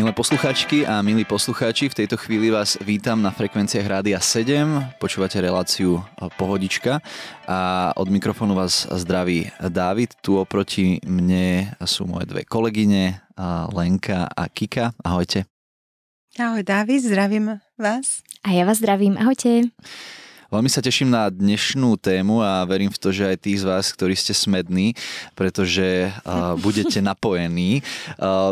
Milé posluchačky a milí poslucháči, v tejto chvíli vás vítam na frekvenciách Rádia 7. Počúvate reláciu Pohodička a od mikrofónu vás zdraví Dávid. Tu oproti mne sú moje dve kolegyne, Lenka a Kika. Ahojte. Ahoj Dávid, zdravím vás. A ja vás zdravím, ahojte. Veľmi sa teším na dnešnú tému a verím v to, že aj tí z vás, ktorí ste smední, pretože budete napojení.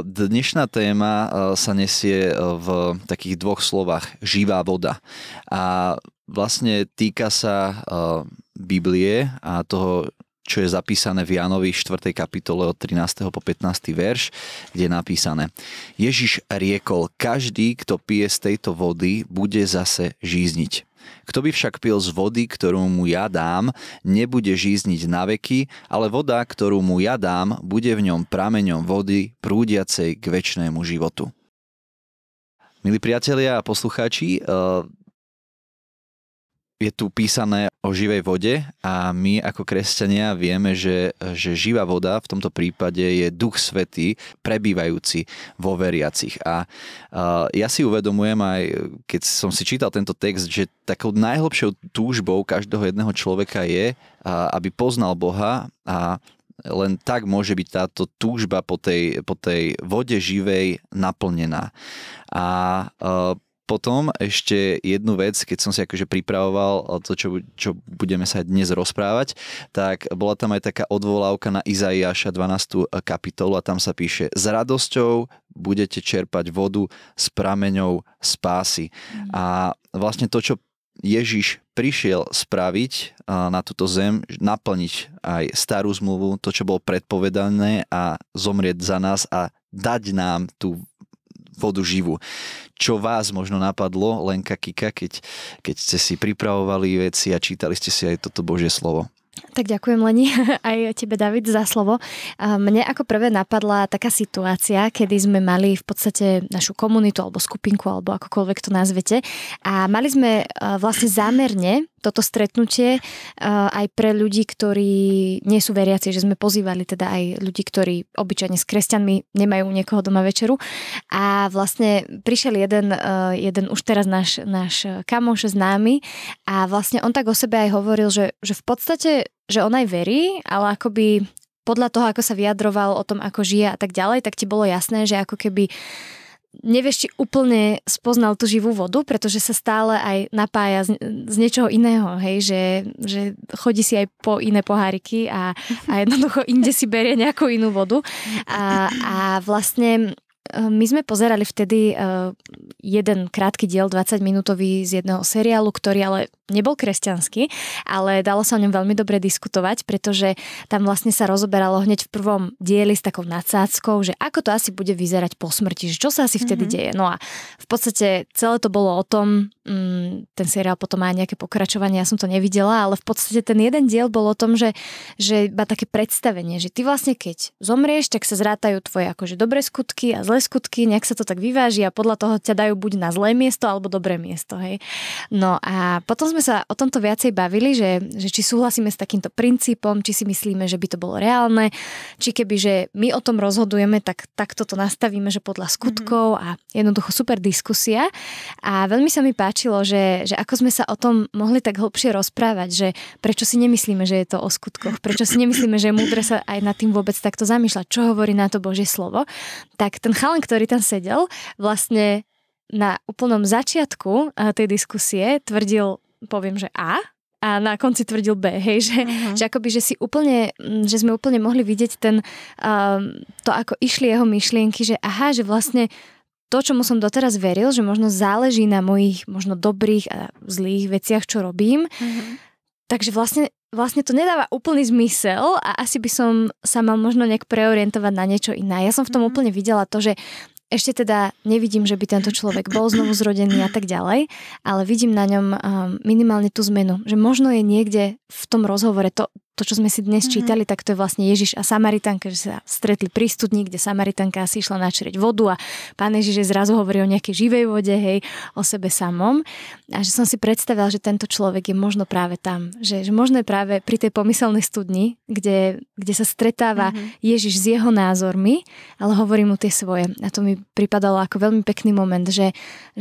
Dnešná téma sa nesie v takých dvoch slovách: živá voda. A vlastne týka sa Biblie a toho, čo je zapísané v Jánovi 4. kapitole od 13. po 15. verš, kde je napísané: Ježiš riekol, každý, kto pije z tejto vody, bude zase žízniť. Kto by však pil z vody, ktorú mu ja dám, nebude žízniť na veky, ale voda, ktorú mu ja dám, bude v ňom prameňom vody prúdiacej k večnému životu. Milí priatelia a poslucháči, je tu písané o živej vode a my ako kresťania vieme, že živá voda v tomto prípade je Duch Svätý prebývajúci vo veriacich. A ja si uvedomujem, aj keď som si čítal tento text, že takou najhlbšou túžbou každého jedného človeka je, aby poznal Boha, a len tak môže byť táto túžba po tej vode živej naplnená. A potom ešte jednu vec, keď som si akože pripravoval to, čo budeme sa dnes rozprávať, tak bola tam aj taká odvolávka na Izaiáša 12. kapitolu a tam sa píše: s radosťou budete čerpať vodu s prameňou spásy. A vlastne to, čo Ježiš prišiel spraviť na túto zem, naplniť aj starú zmluvu, to, čo bolo predpovedané, a zomrieť za nás a dať nám tú vodu živú. Čo vás možno napadlo, Lenka, Kika, keď ste si pripravovali veci a čítali ste si aj toto Božie slovo? Tak ďakujem, Leni, aj tebe, David, za slovo. Mne ako prvé napadla taká situácia, kedy sme mali v podstate našu komunitu alebo skupinku, alebo akokoľvek to nazvete, a mali sme vlastne zámerne toto stretnutie aj pre ľudí, ktorí nie sú veriaci, že sme pozývali teda aj ľudí, ktorí obyčajne s kresťanmi nemajú niekoho doma večeru. A vlastne prišiel jeden už teraz náš kamoš známy a vlastne on tak o sebe aj hovoril, že v podstate, že on aj verí, ale akoby podľa toho, ako sa vyjadroval o tom, ako žije a tak ďalej, tak ti bolo jasné, že ako keby nevieš, či úplne spoznal tú živú vodu, pretože sa stále aj napája z niečoho iného, hej, že chodí si aj po iné poháriky a jednoducho inde si berie nejakú inú vodu. A vlastne my sme pozerali vtedy jeden krátky diel, 20-minútový z jedného seriálu, ktorý ale nebol kresťanský, ale dalo sa o ňom veľmi dobre diskutovať, pretože tam vlastne sa rozoberalo hneď v prvom dieli s takou nadsádzkou, že ako to asi bude vyzerať po smrti, že čo sa asi vtedy deje. No a v podstate celé to bolo o tom, ten seriál potom má nejaké pokračovanie, ja som to nevidela, ale v podstate ten jeden diel bol o tom, že iba také predstavenie, že ty vlastne keď zomrieš, tak sa zrátajú tvoje akože dobré skutky a zlé skutky, nejak sa to tak vyváži a podľa toho ťa dajú buď na zlé miesto alebo dobré miesto, hej. No a potom sme sa o tomto viacej bavili, že či súhlasíme s takýmto princípom, či si myslíme, že by to bolo reálne, či keby, že my o tom rozhodujeme, tak toto nastavíme, že podľa skutkov, a jednoducho super diskusia. A veľmi sa mi páčilo, že ako sme sa o tom mohli tak hlbšie rozprávať, že prečo si nemyslíme, že je to o skutkoch, prečo si nemyslíme, že je múdre sa aj nad tým vôbec takto zamýšľať, čo hovorí na to Božie slovo. Tak ten chalan, ktorý tam sedel, vlastne na úplnom začiatku tej diskusie tvrdil, poviem, že A na konci tvrdil B, hej, že akoby, že sme úplne mohli vidieť to, ako išli jeho myšlienky, že aha, že vlastne to, čomu som doteraz veril, že možno záleží na mojich možno dobrých a zlých veciach, čo robím, takže vlastne to nedáva úplný zmysel a asi by som sa mal možno nejak preorientovať na niečo iné. Ja som v tom úplne videla to, že ešte teda nevidím, že by tento človek bol znovu zrodený a tak ďalej, ale vidím na ňom minimálne tú zmenu, že možno je niekde v tom rozhovore, to to, čo sme si dnes čítali, tak to je vlastne Ježiš a Samaritánka, že sa stretli pri studni, kde Samaritánka si išla načeriť vodu a Pán Ježiš zrazu hovorí o nejakej živej vode, hej, o sebe samom. A že som si predstavila, že tento človek je možno práve tam, že možno je práve pri tej pomyselnej studni, kde sa stretáva Ježiš s jeho názormi, ale hovorí mu tie svoje. A to mi pripadalo ako veľmi pekný moment, že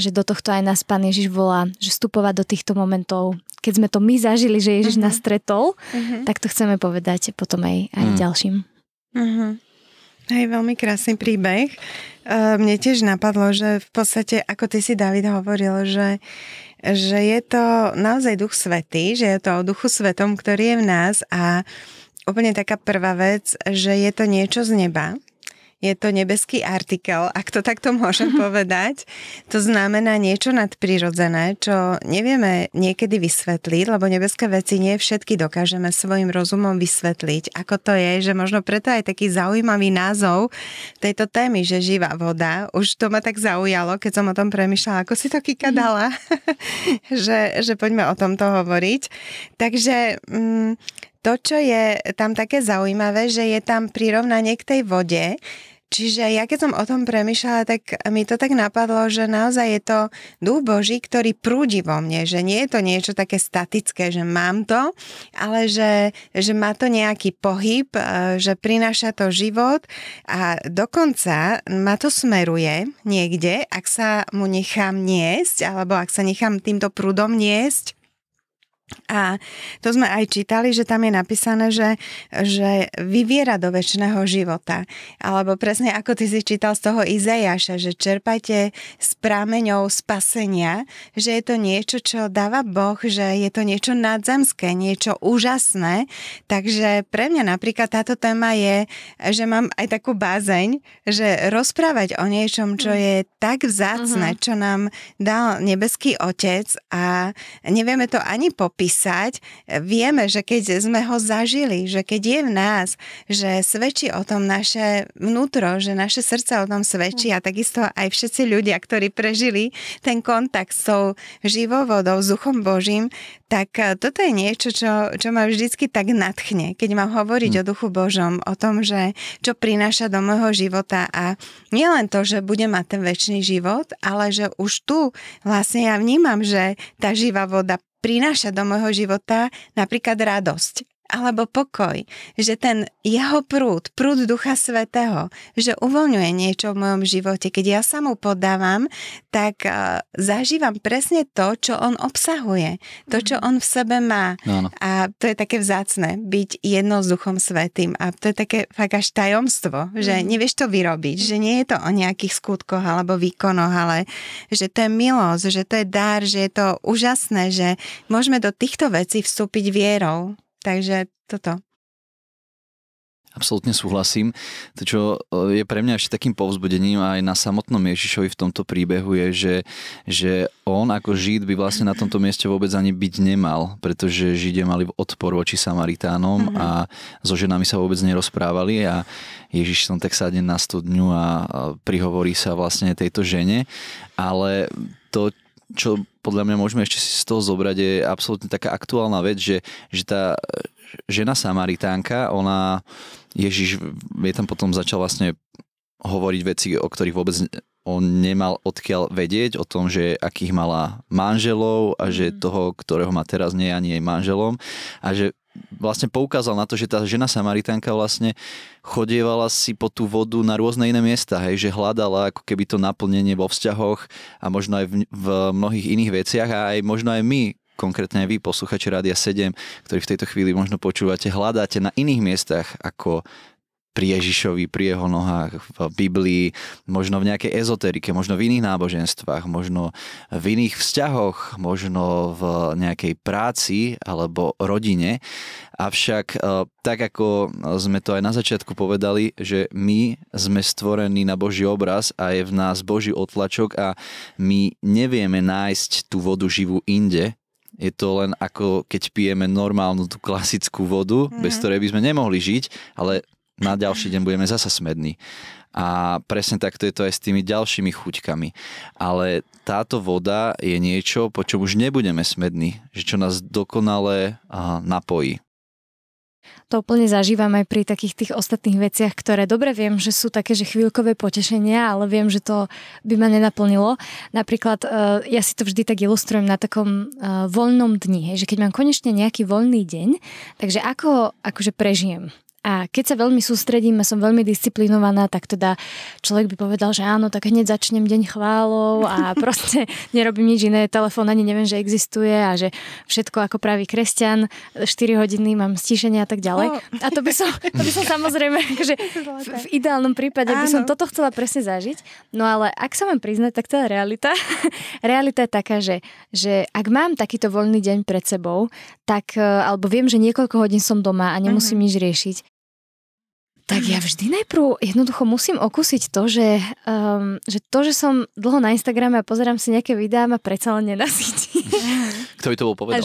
do tohto aj nás Pán Ježiš volá, že vstupovať do týchto momentov. Keď sme to my zažili, že Ježiš nás stretol, tak to chceme povedať potom aj ďalším. Hej, veľmi krásny príbeh. Mne tiež napadlo, že v podstate, ako ty si, David, hovoril, že je to naozaj Duch Svätý, že je to o Duchu Svetom, ktorý je v nás a úplne taká prvá vec, že je to niečo z neba. Je to nebeský artikel, ak to takto môžem povedať. To znamená niečo nadprirodzené, čo nevieme niekedy vysvetliť, lebo nebeské veci nie všetky dokážeme svojim rozumom vysvetliť. Ako to je, že možno preto aj taký zaujímavý názov tejto témy, že živá voda. Už to ma tak zaujalo, keď som o tom premýšľala, ako si to Kika dala, že poďme o tomto hovoriť. Takže to, čo je tam také zaujímavé, že je tam prirovnanie k tej vode. Čiže ja keď som o tom premýšľala, tak mi to tak napadlo, že naozaj je to Duch Boží, ktorý prúdi vo mne, že nie je to niečo také statické, že mám to, ale že má to nejaký pohyb, že prináša to život a dokonca ma to smeruje niekde, ak sa mu nechám niesť, alebo ak sa nechám týmto prúdom niesť. A to sme aj čítali, že tam je napísané, že vyviera do večného života. Alebo presne ako ty si čítal z toho Izaiáša, že čerpajte s prámeňou spasenia, že je to niečo, čo dáva Boh, že je to niečo nadzemské, niečo úžasné. Takže pre mňa napríklad táto téma je, že mám aj takú bázeň, že rozprávať o niečom, čo je tak vzácne, čo nám dal nebeský Otec a nevieme to ani písať, vieme, že keď sme ho zažili, že keď je v nás, že svedčí o tom naše vnútro, že naše srdce o tom svedčí a takisto aj všetci ľudia, ktorí prežili ten kontakt s tou živou vodou, s Duchom Božím, tak toto je niečo, čo ma vždycky tak nadchne, keď mám hovoriť o Duchu Božom, o tom, že čo prináša do môjho života a nie len to, že budem mať ten večný život, ale že už tu vlastne ja vnímam, že tá živá voda prináša do môjho života napríklad radosť alebo pokoj, že ten jeho prúd Ducha Svätého, že uvoľňuje niečo v mojom živote. Keď ja sa mu podávam, tak zažívam presne to, čo on obsahuje, to, čo on v sebe má. No. A to je také vzácne, byť jedno s Duchom Svätým. A to je také fakt až tajomstvo, že nevieš to vyrobiť, že nie je to o nejakých skutkoch alebo výkonoch, ale že to je milosť, že to je dar, že je to úžasné, že môžeme do týchto vecí vstúpiť vierou. Takže toto. Absolútne súhlasím. To, čo je pre mňa ešte takým povzbudením aj na samotnom Ježišovi v tomto príbehu je, že on ako Žid by vlastne na tomto mieste vôbec ani byť nemal, pretože Židia mali odpor voči Samaritánom a so ženami sa vôbec nerozprávali a Ježiš tam tak sadne na studňu a prihovorí sa vlastne tejto žene, ale to, čo podľa mňa môžeme ešte si z toho zobrať, je absolútne taká aktuálna vec, že tá žena Samaritánka, Ježiš jej tam potom začal vlastne hovoriť veci, o ktorých vôbec on nemal odkiaľ vedieť, o tom, že akých mala manželov a že toho, ktorého má teraz, nie je ani jej manželom a že vlastne poukázal na to, že tá žena Samaritánka vlastne chodievala si po tú vodu na rôzne iné miesta, hej, že hľadala ako keby to naplnenie vo vzťahoch a možno aj v mnohých iných veciach a aj možno aj my, konkrétne aj vy, posluchači Rádia 7, ktorí v tejto chvíli možno počúvate, hľadáte na iných miestach ako pri Ježišovi, pri jeho nohách, v Biblii, možno v nejakej ezoterike, možno v iných náboženstvách, možno v iných vzťahoch, možno v nejakej práci alebo rodine. Avšak tak, ako sme to aj na začiatku povedali, že my sme stvorení na Boží obraz a je v nás Boží otlačok a my nevieme nájsť tú vodu živú inde. Je to len ako keď pijeme normálnu tú klasickú vodu, bez ktorej by sme nemohli žiť, ale na ďalší deň budeme zasa smední. A presne takto je to aj s tými ďalšími chuťkami. Ale táto voda je niečo, po čom už nebudeme smední, že čo nás dokonale napojí. To úplne zažívam aj pri takých tých ostatných veciach, ktoré dobre viem, že sú také, že chvíľkové potešenia, ale viem, že to by ma nenaplnilo. Napríklad ja si to vždy tak ilustrujem na takom voľnom dni, hej, že keď mám konečne nejaký voľný deň, takže akože prežijem. A keď sa veľmi sústredím a som veľmi disciplinovaná, tak teda človek by povedal, že áno, tak hneď začnem deň chválou a proste nerobím nič iné, telefón ani neviem, že existuje a že všetko ako pravý kresťan, 4 hodiny mám stíšenie a tak ďalej. A to by som samozrejme, akože v ideálnom prípade by som toto chcela presne zažiť. No ale ak sa mám priznať, tak to je realita. Realita je taká, že ak mám takýto voľný deň pred sebou, tak, alebo viem, že niekoľko hodín som doma a nemusím nič riešiť, tak ja vždy najprv jednoducho musím okúsiť to, že to, že som dlho na Instagrame a pozerám si nejaké videá, ma predsa len nenasytí. Kto by to bol povedal?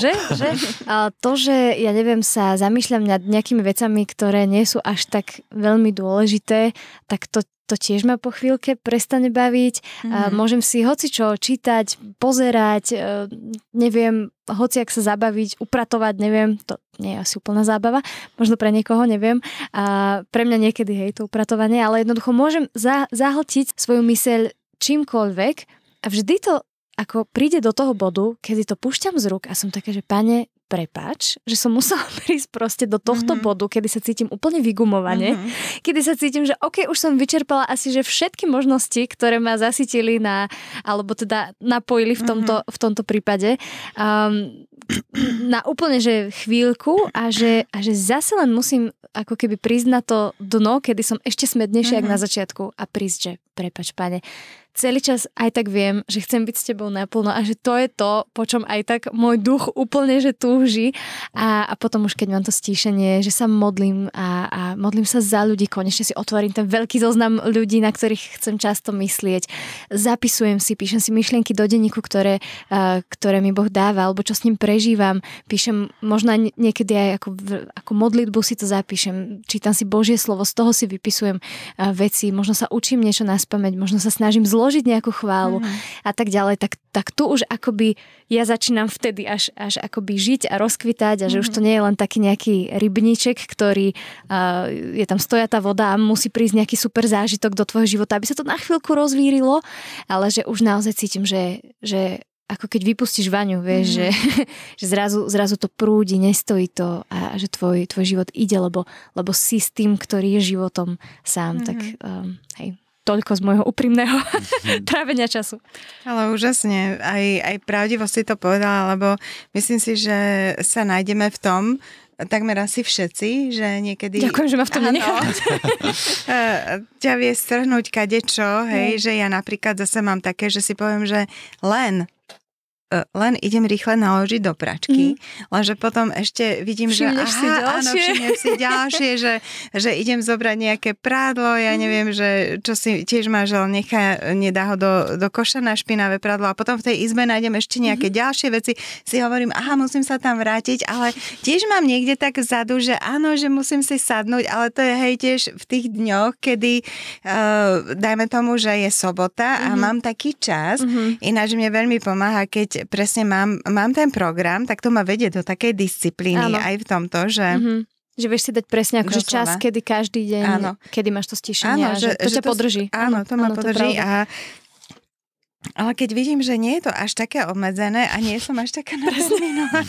To, že ja neviem, sa zamýšľam nad nejakými vecami, ktoré nie sú až tak veľmi dôležité, tak to tiež ma po chvíľke prestane baviť. Môžem si hocičo čítať, pozerať, neviem, hociak sa zabaviť, upratovať, neviem, to nie je asi úplná zábava, možno pre niekoho, neviem. A pre mňa niekedy, hej, to upratovanie, ale jednoducho môžem zahltiť svoju myseľ čímkoľvek a vždy to ako príde do toho bodu, kedy to púšťam z rúk a som taká, že pane, prepáč, že som musela prísť proste do tohto bodu, kedy sa cítim úplne vygumovane, kedy sa cítim, že OK, už som vyčerpala asi, že všetky možnosti, ktoré ma zasytili alebo teda napojili v tomto prípade, na úplne, že chvíľku a že zase len musím ako keby prísť na to dno, kedy som ešte smednejšia jak na začiatku a prísť, že prepáč, pane, celý čas aj tak viem, že chcem byť s tebou naplno a že to je to, po čom aj tak môj duch úplne, že túži a potom už keď mám to stíšenie, že sa modlím a modlím sa za ľudí, konečne si otvorím ten veľký zoznam ľudí, na ktorých chcem často myslieť, zapisujem si, píšem si myšlienky do denníku, ktoré mi Boh dáva, alebo čo s ním prežívam, píšem možno niekedy aj ako modlitbu si to zapíšem, čítam si Božie slovo, z toho si vypisujem veci, možno sa učím niečo naspamäť, možno sa snažím zložiť nejakú chválu a tak ďalej, tak tu už akoby ja začínam vtedy až akoby žiť a rozkvitať a že už to nie je len taký nejaký rybníček, ktorý je tam stojatá voda a musí prísť nejaký super zážitok do tvojho života, aby sa to na chvíľku rozvírilo, ale že už naozaj cítim, že ako keď vypustíš vaňu, vieš, že zrazu to prúdi, nestojí to a že tvoj život ide, lebo si s tým, ktorý je životom sám, tak hej. Toľko z môjho úprimného trávenia času. Ale úžasne, aj pravdivo si to povedala, lebo myslím si, že sa nájdeme v tom, takmer asi všetci, že niekedy... Ďakujem, že ma v tom nenechávať. Ťa vie strhnúť kadečo, hej, že ja napríklad zase mám také, že si poviem, že len idem rýchle naložiť do pračky, lenže potom ešte vidím, všimneš že všimnem si ďalšie, že idem zobrať nejaké prádlo, ja neviem, že čo si tiež manžel nedá ho do koša na špinavé prádlo a potom v tej izbe nájdem ešte nejaké ďalšie veci, si hovorím, musím sa tam vrátiť, ale tiež mám niekde tak vzadu, že áno, že musím si sadnúť, ale to je hej tiež v tých dňoch, kedy dajme tomu, že je sobota a mám taký čas, ináč mne veľmi pomáha, keď presne mám ten program, tak to ma vedie do takej disciplíny aj v tomto, že... Že vieš si dať presne akože čas, kedy každý deň, kedy máš to stíšenie, že to ťa podrží. Áno, to ma podrží. Ale keď vidím, že nie je to až také obmedzené a nie som až taká nadeterminovaná,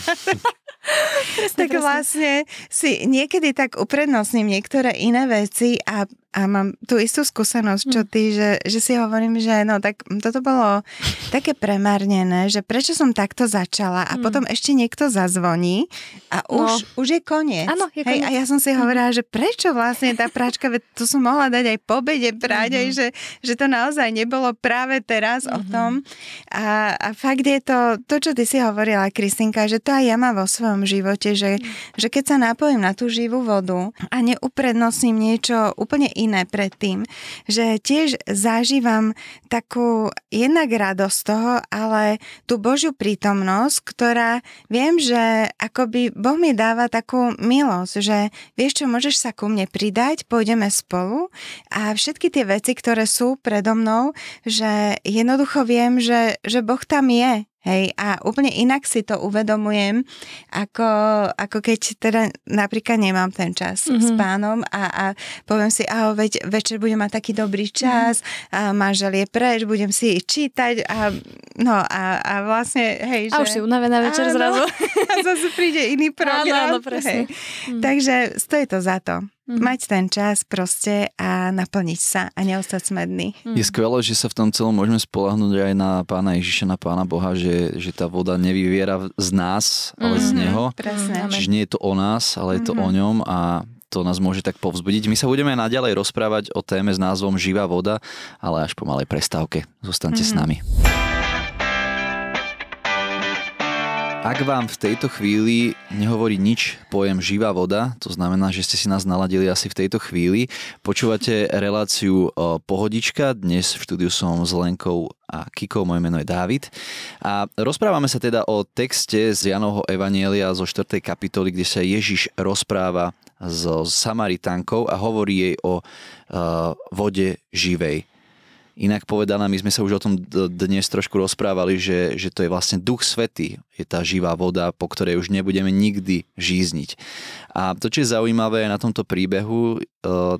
tak vlastne si niekedy tak uprednostním niektoré iné veci a mám tú istú skúsenosť, čo ty, že si hovorím, že no tak toto bolo také premárnené, že prečo som takto začala a potom ešte niekto zazvoní a už je koniec. Áno, je koniec. Hej, a ja som si hovorila, že prečo vlastne tá práčka, to som mohla dať aj po obede práť, aj, že to naozaj nebolo práve teraz o tom. A fakt je to, čo ty si hovorila, Kristinka, že to aj ja mám vo svojom živote, že keď sa napojím na tú živú vodu a neuprednostním niečo úplne iné predtým, že tiež zažívam takú jednak radosť toho, ale tú Božiu prítomnosť, ktorá viem, že akoby Boh mi dáva takú milosť, že vieš čo, môžeš sa ku mne pridať, pôjdeme spolu a všetky tie veci, ktoré sú predo mnou, že jednoducho viem, že Boh tam je. Hej, a úplne inak si to uvedomujem, ako keď teda napríklad nemám ten čas s pánom a poviem si, veď večer budem mať taký dobrý čas, a manžel je preč, budem si čítať a vlastne, hej, že... A už si unavená večer zrazu. A zase príde iný program. Áno, presne. Takže stojí to za to. Mať ten čas proste a naplniť sa a neostať smedný. Je skvelé, že sa v tom celom môžeme spoľahnúť aj na Pána Ježiša, na Pána Boha, že tá voda nevyviera z nás, ale z Neho. Presne. Čiže nie je to o nás, ale je to o ňom a to nás môže tak povzbudiť. My sa budeme naďalej rozprávať o téme s názvom Živá voda, ale až po malej prestávke. Zostaňte s nami. Ak vám v tejto chvíli nehovorí nič pojem živá voda, to znamená, že ste si nás naladili asi v tejto chvíli, počúvate reláciu Pohodička, dnes v štúdiu som s Lenkou a Kikou, moje meno je Dávid a rozprávame sa teda o texte z Jánovho evanjelia zo 4. kapitoly, kde sa Ježiš rozpráva so Samaritánkou a hovorí jej o vode živej. Inak povedané, my sme sa už o tom dnes trošku rozprávali, že to je vlastne Duch Svätý, je tá živá voda, po ktorej už nebudeme nikdy žízniť. A to, čo je zaujímavé na tomto príbehu,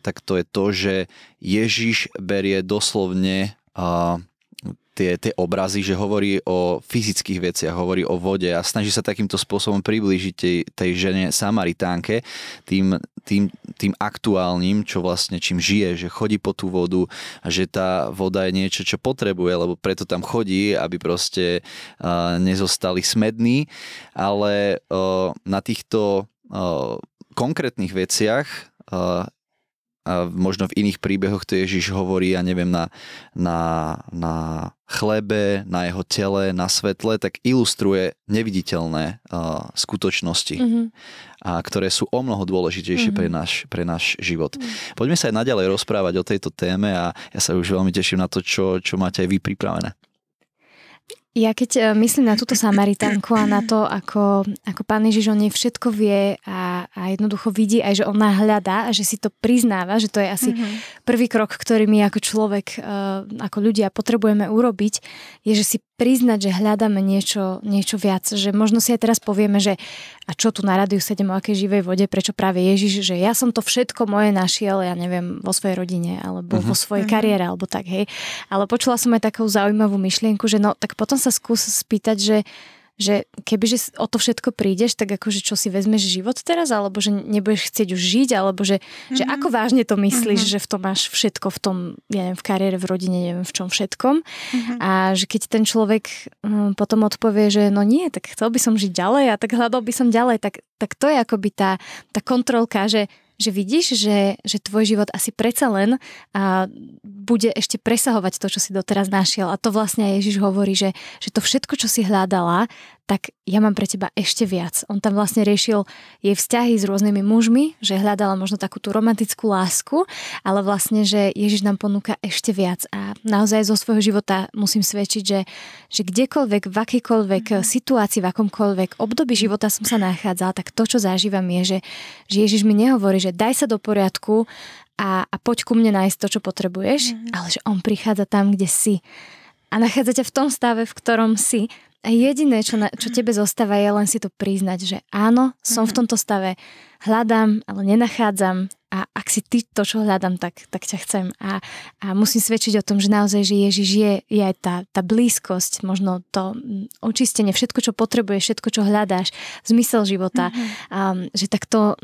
tak to je to, že Ježiš berie doslovne tie obrazy, že hovorí o fyzických veciach, hovorí o vode a snaží sa takýmto spôsobom priblížiť tej žene Samaritánke, tým aktuálnym, čo vlastne čím žije, že chodí po tú vodu a že tá voda je niečo, čo potrebuje, lebo preto tam chodí, aby proste nezostali smední, ale na týchto konkrétnych veciach a možno v iných príbehoch to Ježiš hovorí, ja neviem, na chlebe, na jeho tele, na svetle, tak ilustruje neviditeľné skutočnosti, a ktoré sú o mnoho dôležitejšie pre náš život. Poďme sa aj naďalej rozprávať o tejto téme a ja sa už veľmi teším na to, čo máte aj vy pripravené. Ja keď myslím na túto Samaritánku a na to, ako Pán Ježiš o nej všetko vie a jednoducho vidí aj, že ona hľadá a že si to priznáva, že to je asi prvý krok, ktorý my ako človek, ako ľudia potrebujeme urobiť, je, že si priznať, že hľadáme niečo viac. Že možno si aj teraz povieme, že a čo tu na rádiu sedem o akej živej vode, prečo práve Ježiš, že ja som to všetko moje našiel, ja neviem, vo svojej rodine alebo vo svojej kariére, alebo tak, hej. Ale počula som aj takú zaujímavú myšlienku, že no, tak potom sa skús spýtať, že kebyže o to všetko prídeš, tak akože čo si vezmeš život teraz, alebo že nebudeš chcieť už žiť, alebo že ako vážne to myslíš, že v tom máš všetko, v tom, ja neviem, v kariére, v rodine, neviem v čom všetkom. A že keď ten človek potom odpovie, že no nie, tak chcel by som žiť ďalej a tak hľadal by som ďalej, tak to je akoby tá kontrolka, že vidíš, že tvoj život asi predsa len bude ešte presahovať to, čo si doteraz našiel. A to vlastne aj Ježiš hovorí, že to všetko, čo si hľadala, tak ja mám pre teba ešte viac. On tam vlastne riešil jej vzťahy s rôznymi mužmi, že hľadala možno takú tú romantickú lásku, ale vlastne, že Ježiš nám ponúka ešte viac. A naozaj zo svojho života musím svedčiť, že kdekoľvek, v akejkoľvek situácii, v akomkoľvek období života som sa nachádzala, tak to, čo zažívam je, že Ježiš mi nehovorí, že daj sa do poriadku a poď ku mne nájsť to, čo potrebuješ, ale že on prichádza tam, kde si. A nachádza ťa v tom stave, v ktorom si. A jediné, čo tebe zostáva, je len si to priznať, že áno, som v tomto stave, hľadám, ale nenachádzam a ak si ty to, čo hľadám, tak ťa chcem. A musím svedčiť o tom, že naozaj, že Ježiš je aj tá blízkosť, možno to očistenie, všetko, čo potrebuješ, všetko, čo hľadáš, zmysel života, že tak to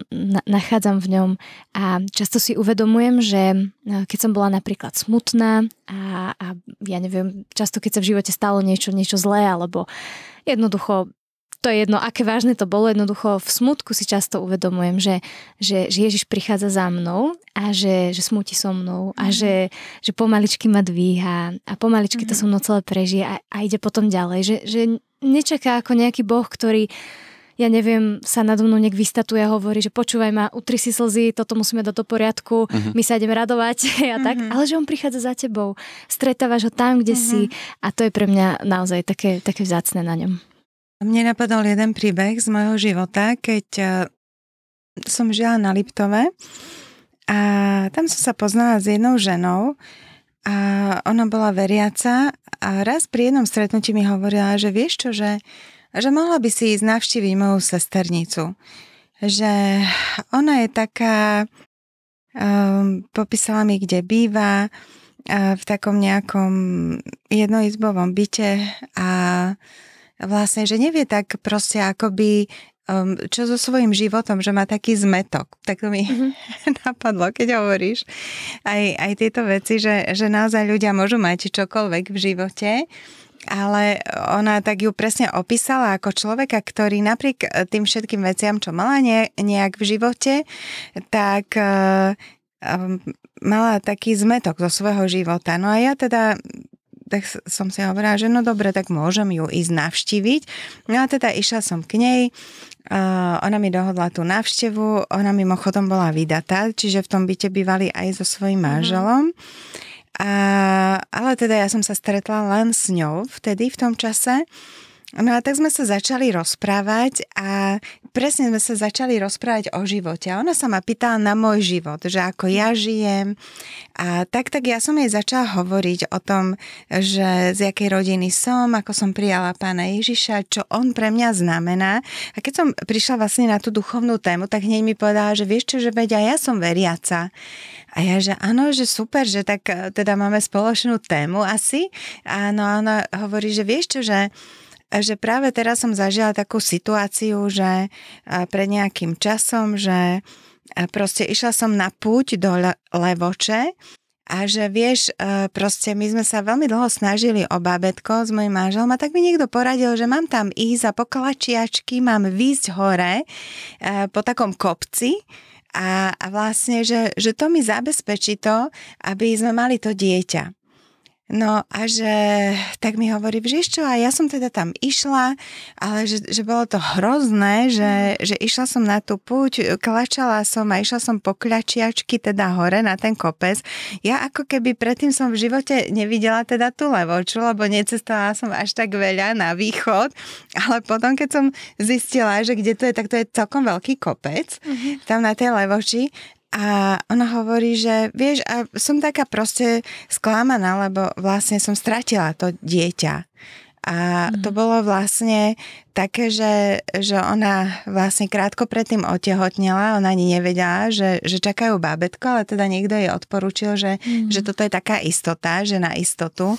nachádzam v ňom. A často si uvedomujem, že keď som bola napríklad smutná a ja neviem, často keď sa v živote stalo niečo zlé, alebo jednoducho to je jedno, aké vážne to bolo, jednoducho v smutku si často uvedomujem, že Ježiš prichádza za mnou a že smúti so mnou a že pomaličky ma dvíha a pomaličky to so mnou celé prežije a ide potom ďalej, že nečaká ako nejaký Boh, ktorý, ja neviem, sa nado mnou nejak vystatuje a hovorí, že počúvaj ma, utri si slzy, toto musíme dať do poriadku, my sa ideme radovať a tak, ale že on prichádza za tebou, stretávaš ho tam, kde si a to je pre mňa naozaj také vzácne na ňom. Mne napadol jeden príbeh z môjho života, keď som žila na Liptove a tam som sa poznala s jednou ženou a ona bola veriaca a raz pri jednom stretnutí mi hovorila, že vieš čo, že mohla by si ísť navštíviť moju sesternicu. Že ona je taká, popísala mi, kde býva, v takom nejakom jednoizbovom byte a vlastne, že nevie tak proste akoby čo so svojím životom, že má taký zmetok. Tak to mi napadlo, keď hovoríš aj tieto veci, že naozaj ľudia môžu mať čokoľvek v živote, ale ona tak ju presne opísala ako človeka, ktorý napriek tým všetkým veciam, čo mala nejak v živote, tak mala taký zmetok zo svojho života. No a ja teda tak som si hovorila, že no dobre, tak môžem ju ísť navštíviť. No a teda išla som k nej, ona mi dohodla tú návštevu, ona mimochodom bola vydatá, čiže v tom byte bývali aj so svojím manželom. Ale teda ja som sa stretla len s ňou vtedy, v tom čase. No a tak sme sa začali rozprávať a presne sme sa začali rozprávať o živote. A ona sa ma pýtala na môj život, že ako ja žijem. A tak ja som jej začala hovoriť o tom, že z jakej rodiny som, ako som prijala Pána Ježiša, čo on pre mňa znamená. A keď som prišla vlastne na tú duchovnú tému, tak hneď mi povedala, že vieš čo, že veď aj ja som veriaca. A ja, že áno, že super, že tak teda máme spoločnú tému asi. A no ona hovorí, že vieš čo, že práve teraz som zažila takú situáciu, že pred nejakým časom, že proste išla som na púť do Levoče a že vieš, proste my sme sa veľmi dlho snažili o bábätko s mojím manželom a tak mi niekto poradil, že mám tam ísť a po klačiačky mám výjsť hore po takom kopci a vlastne, že to mi zabezpečí to, aby sme mali to dieťa. No a že tak mi hovorí, vieš čo, a ja som teda tam išla, ale že bolo to hrozné, že išla som na tú púť, klačala som a išla som po kľačiačky teda hore na ten kopec. Ja ako keby predtým som v živote nevidela teda tú Levoču, lebo necestovala som až tak veľa na východ, ale potom keď som zistila, že kde to je, tak to je celkom veľký kopec, tam na tej Levoči. A ona hovorí, že vieš, a som taká proste sklamaná, lebo vlastne som stratila to dieťa. A to bolo vlastne také, že ona vlastne krátko predtým otehotnela, ona ani nevedela, že čakajú bábätko, ale teda niekto jej odporúčil, že toto je taká istota, že na istotu.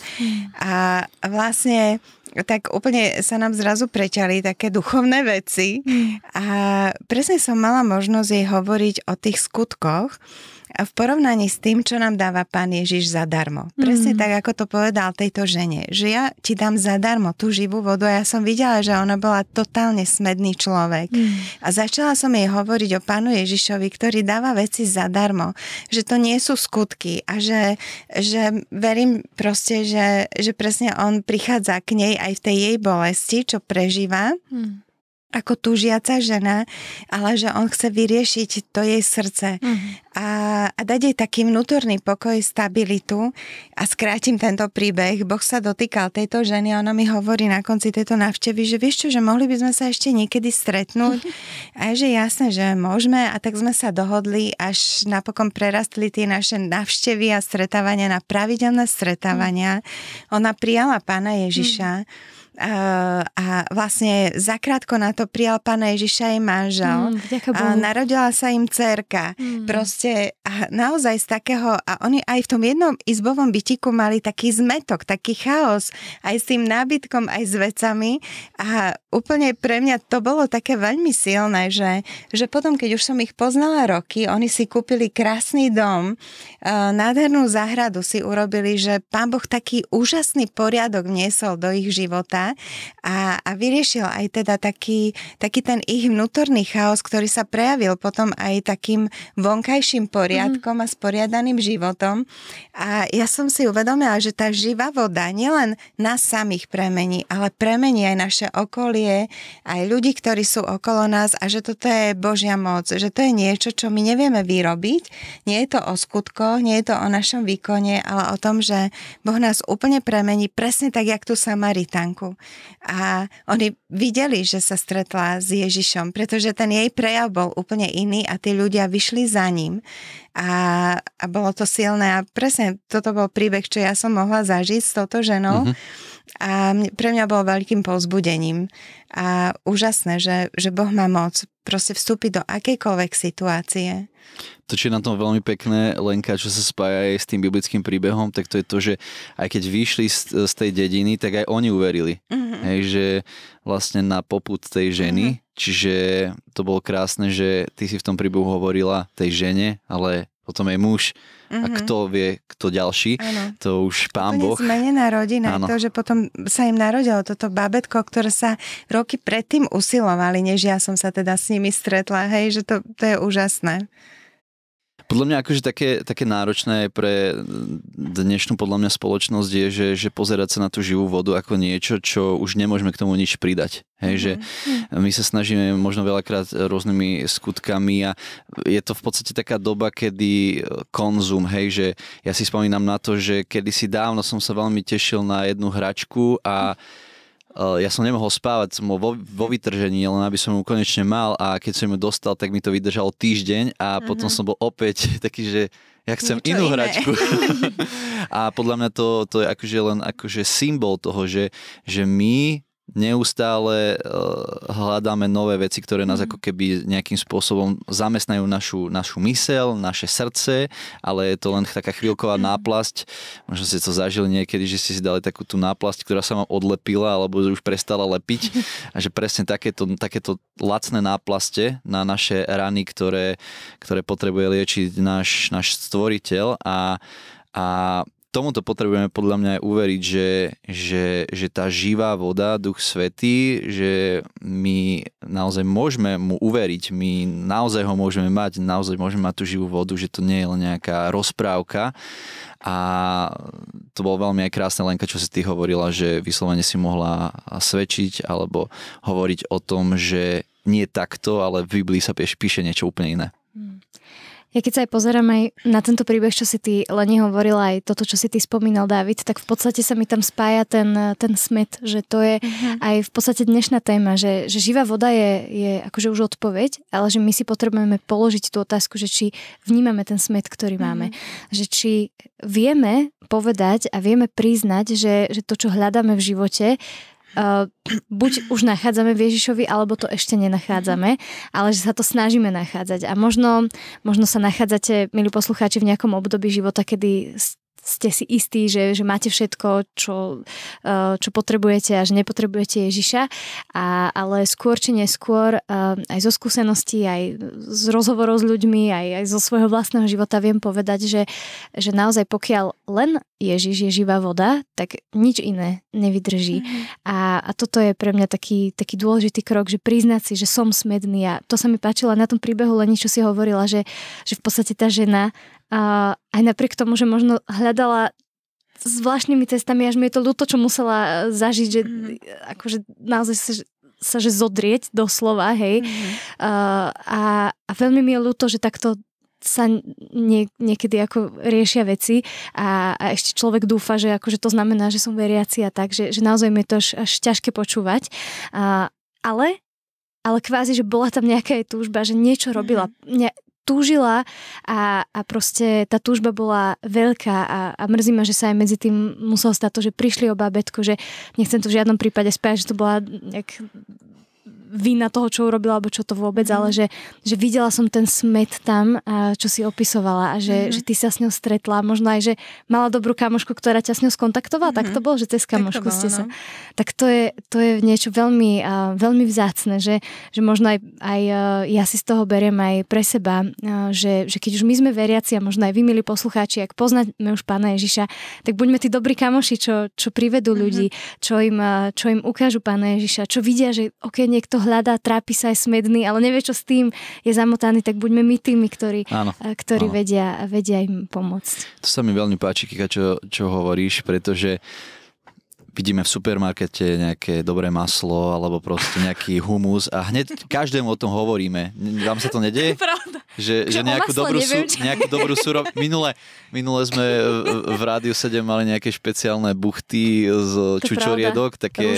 A vlastne tak úplne sa nám zrazu preťali také duchovné veci a presne som mala možnosť jej hovoriť o tých skutkoch v porovnaní s tým, čo nám dáva Pán Ježiš zadarmo. Presne tak, ako to povedal tejto žene, že ja ti dám zadarmo tú živú vodu a ja som videla, že ona bola totálne smedný človek. A začala som jej hovoriť o Pánu Ježišovi, ktorý dáva veci zadarmo, že to nie sú skutky a že verím proste, že presne on prichádza k nej aj v tej jej bolesti, čo prežíva, ako túžiaca žena, ale že on chce vyriešiť to jej srdce a dať jej taký vnútorný pokoj, stabilitu a skrátim tento príbeh. Boh sa dotýkal tejto ženy a ona mi hovorí na konci tejto návštevy, že vieš čo, že mohli by sme sa ešte niekedy stretnúť a že jasné, že môžeme a tak sme sa dohodli, až napokon prerastli tie naše návštevy a stretávania na pravidelné stretávania. Ona prijala Pána Ježiša a vlastne zakrátko na to prijal Pána Ježiša jej manžel. A narodila sa im dcérka. Proste a naozaj z takého, a oni aj v tom jednom izbovom bytiku mali taký zmetok, taký chaos, aj s tým nábytkom, aj s vecami a úplne pre mňa to bolo také veľmi silné, že potom, keď už som ich poznala roky, oni si kúpili krásny dom, nádhernú záhradu si urobili, že Pán Boh taký úžasný poriadok vniesol do ich života a vyriešil aj teda taký ten ich vnútorný chaos, ktorý sa prejavil potom aj takým vonkajším poriadkom a sporiadaným životom. A ja som si uvedomila, že tá živá voda nielen nás samých premení, ale premení aj naše okolie, aj ľudí, ktorí sú okolo nás a že toto je Božia moc, že to je niečo, čo my nevieme vyrobiť. Nie je to o skutkoch, nie je to o našom výkone, ale o tom, že Boh nás úplne premení presne tak, jak tú Samaritánku. A oni videli, že sa stretla s Ježišom, pretože ten jej prejav bol úplne iný a tí ľudia vyšli za ním. a bolo to silné a presne toto bol príbeh, čo ja som mohla zažiť s touto ženou. A pre mňa bolo veľkým povzbudením a úžasné, že Boh má moc proste vstúpiť do akejkoľvek situácie. To, čo je na tom veľmi pekné, Lenka, čo sa spája aj s tým biblickým príbehom, tak to je to, že aj keď vyšli z tej dediny, tak aj oni uverili. Hej, že vlastne na popud tej ženy, čiže to bolo krásne, že ty si v tom príbehu hovorila tej žene, ale potom jej muž. A kto vie, kto ďalší, to už Pán Boh. To je zmenená rodina, to, že potom sa im narodilo toto babetko, ktoré sa roky predtým usilovali, než ja som sa teda s nimi stretla, hej, že to je úžasné. Podľa mňa akože také náročné pre dnešnú podľa mňa spoločnosť je, že pozerať sa na tú živú vodu ako niečo, čo už nemôžeme k tomu nič pridať. Hej, že my sa snažíme možno veľakrát rôznymi skutkami a je to v podstate taká doba, kedy konzum, hej, že ja si spomínam na to, že kedysi dávno som sa veľmi tešil na jednu hračku a ja som nemohol spávať, som bol vo vytržení, len aby som ju konečne mal a keď som ju dostal, tak mi to vydržalo týždeň a potom som bol opäť taký, že ja chcem niečo inú iné. hračku. A podľa mňa to je akože len akože symbol toho, že my neustále hľadáme nové veci, ktoré nás ako keby nejakým spôsobom zamestnajú našu myseľ, naše srdce, ale je to len taká chvíľková náplasť. Možno ste to zažili niekedy, že ste si dali takú tú náplasť, ktorá sa vám odlepila alebo už prestala lepiť a že presne takéto lacné náplaste na naše rany, ktoré potrebuje liečiť náš stvoriteľ a tomuto potrebujeme podľa mňa aj uveriť, že tá živá voda, Duch Svätý, že my naozaj môžeme mu uveriť, my naozaj ho môžeme mať, naozaj môžeme mať tú živú vodu, že to nie je len nejaká rozprávka. A to bolo veľmi aj krásne, Lenka, čo si ty hovorila, že vyslovene si mohla svedčiť alebo hovoriť o tom, že nie takto, ale v Biblii sa píše niečo úplne iné. Ja keď sa aj pozerám aj na tento príbeh, čo si ty, Leni, hovorila, aj toto, čo si ty spomínal, Dávid, tak v podstate sa mi tam spája ten smet, že to je aj v podstate dnešná téma, že živá voda je akože už odpoveď, ale že my si potrebujeme položiť tú otázku, že či vnímame ten smet, ktorý máme. Že či vieme povedať a vieme priznať, že to, čo hľadáme v živote, buď už nachádzame v Ježišovi, alebo to ešte nenachádzame, ale že sa to snažíme nachádzať. A možno sa nachádzate, milí poslucháči, v nejakom období života, kedy ste si istí, že máte všetko, čo potrebujete a že nepotrebujete Ježiša, ale skôr či neskôr aj zo skúseností, aj z rozhovorov s ľuďmi, aj zo svojho vlastného života viem povedať, že naozaj pokiaľ len Ježiš je živá voda, tak nič iné nevydrží. A toto je pre mňa taký dôležitý krok, že priznať si, že som smedný a to sa mi páčilo na tom príbehu Leni, čo si hovorila, že v podstate tá žena aj napriek tomu, že možno hľadala zvláštnymi cestami, až mi je to ľúto, čo musela zažiť, že akože naozaj sa že zodrieť doslova, hej. A veľmi mi je ľúto, že takto sa niekedy ako riešia veci a ešte človek dúfa, že akože to znamená, že som veriaci a tak, že naozaj mi je to až ťažké počúvať. Ale kvázi, že bola tam nejaká túžba, že niečo robila, túžila a proste tá túžba bola veľká a mrzí ma, že sa aj medzi tým muselo stať to, že prišli o bábätko, že nechcem to v žiadnom prípade spájať, že to bola nejak vina toho, čo urobila, alebo čo to vôbec, ale že videla som ten smet tam, čo si opisovala a že ty sa s ňou stretla, možno aj, že mala dobrú kamošku, ktorá ťa s ňou skontaktovala, tak to bolo, že cez kamošku ste sa. Tak to je niečo veľmi, veľmi vzácne, že možno aj ja si z toho beriem aj pre seba, že keď už my sme veriaci a možno aj vy, milí poslucháči, ak poznáme už Pána Ježiša, tak buďme tí dobrí kamoši, čo privedú ľudí, čo im ukážu Pána Ježiša, čo vidia, že niekto hľadá, trápi sa, aj smedný, ale nevie, čo s tým je zamotaný, tak buďme my tými, ktorí vedia im pomôcť. To sa mi veľmi páči, Kika, čo hovoríš, pretože vidíme v supermarkete nejaké dobré maslo alebo proste nejaký humus a hneď každému o tom hovoríme. Vám sa to nedeje? Pravda. Že nejakú dobrú surov. Minule sme v Rádiu 7 mali nejaké špeciálne buchty z čučoriedok, také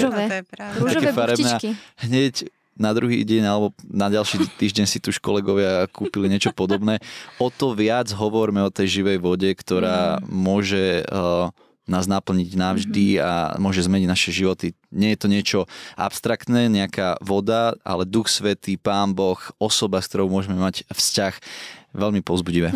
rúžové farebné. Hneď na druhý deň alebo na ďalší týždeň si tu už kolegovia kúpili niečo podobné. O to viac hovoríme o tej živej vode, ktorá môže nás naplniť navždy a môže zmeniť naše životy. Nie je to niečo abstraktné, nejaká voda, ale Duch Svätý, Pán Boh, osoba, s ktorou môžeme mať vzťah, veľmi povzbudivé.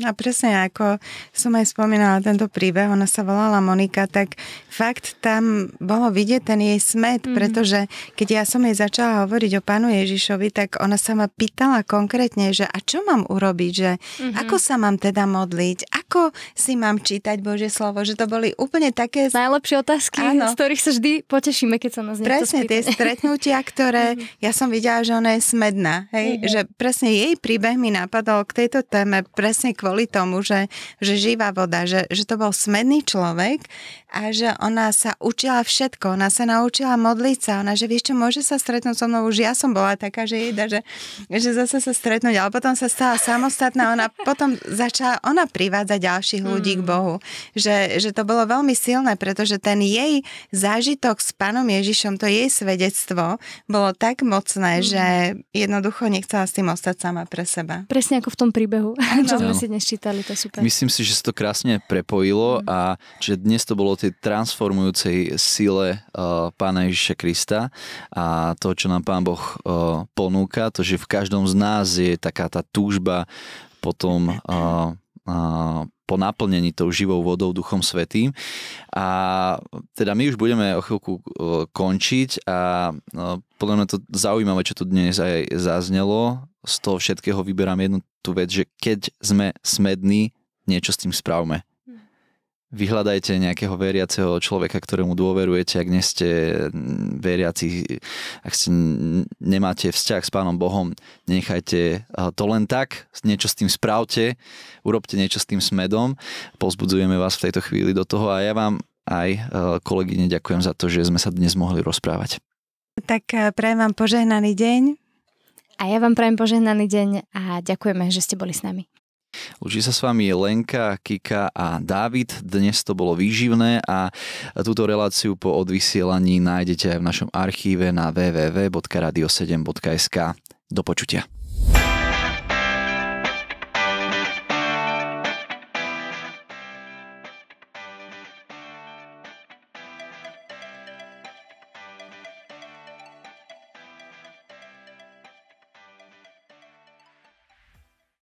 A presne ako som aj spomínala tento príbeh, ona sa volala Monika, tak fakt tam bolo vidieť ten jej smäd, pretože keď ja som jej začala hovoriť o Pánu Ježišovi, tak ona sa ma pýtala konkrétne, že a čo mám urobiť, že ako sa mám teda modliť, ako si mám čítať Božie slovo, že to boli úplne také... Najlepšie otázky, z ktorých sa vždy potešíme, keď sa nás niekto presne spýta. Tie stretnutia, ktoré ja som videla, že ona je smedná, hej? Že presne jej príbeh mi napadol k tejto téme presne kvôli tomu, že živá voda, že to bol smedný človek a že ona sa učila všetko, ona sa naučila modliť sa, ona, že vieš čo, môže sa stretnúť so mnou, už ja som bola taká, že jeda, že zase sa stretnúť, ale potom sa stala samostatná, ona potom začala privádzať ďalších ľudí k Bohu, že to bolo veľmi silné, pretože ten jej zážitok s Pánom Ježišom, to jej svedectvo bolo tak mocné, že jednoducho nechcela s tým ostať sama pre seba. Presne ako v tom príbehu, čo sme si dnes čítali, to je super. Myslím si, že sa to krásne prepojilo a že dnes to bolo o tej transformujúcej sile Pána Ježiša Krista a to, čo nám Pán Boh ponúka, to, že v každom z nás je taká tá túžba potom po naplnení tou živou vodou Duchom Svätým. A teda my už budeme o chvíľku končiť a podľa mňa to zaujímavé, čo tu dnes aj zaznelo. Z toho všetkého vyberám jednu tú vec, že keď sme smední, niečo s tým spravme. Vyhľadajte nejakého veriaceho človeka, ktorému dôverujete, ak nie ste veriaci, ak ste nemáte vzťah s Pánom Bohom, nechajte to len tak, niečo s tým spravte, urobte niečo s tým smedom, povzbudzujeme vás v tejto chvíli do toho a ja vám aj kolegyne ďakujem za to, že sme sa dnes mohli rozprávať. Tak prajem vám požehnaný deň. A ja vám prajem požehnaný deň a ďakujeme, že ste boli s nami. Lúči sa s vami Lenka, Kika a Dávid. Dnes to bolo výživné a túto reláciu po odvysielaní nájdete aj v našom archíve na www.radio7.sk. Do počutia.